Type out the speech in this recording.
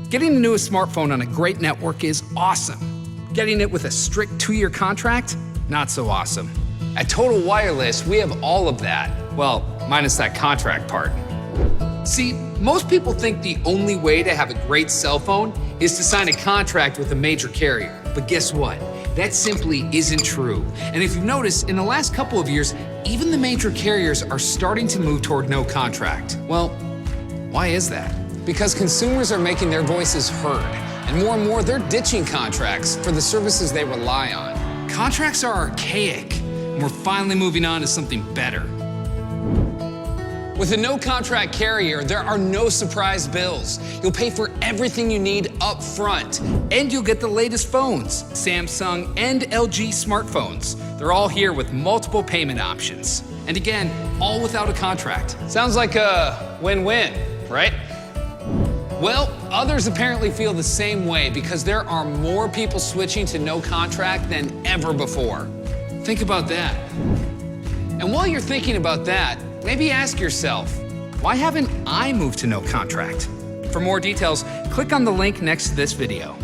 Getting the newest smartphone on a great network is awesome. Getting it with a strict 2-year contract, not so awesome. At Total Wireless, we have all of that. Well, minus that contract part. See, most people think the only way to have a great cell phone is to sign a contract with a major carrier. But guess what? That simply isn't true. And if you've noticed, in the last couple of years, even the major carriers are starting to move toward no contract. Well, why is that? Because consumers are making their voices heard. And more, they're ditching contracts for the services they rely on. Contracts are archaic, and we're finally moving on to something better. With a no-contract carrier, there are no surprise bills. You'll pay for everything you need up front. And you'll get the latest phones, Samsung and LG smartphones. They're all here with multiple payment options. And again, all without a contract. Sounds like a win-win, right? Well, others apparently feel the same way because there are more people switching to no contract than ever before. Think about that. And while you're thinking about that, maybe ask yourself, why haven't I moved to no contract? For more details, click on the link next to this video.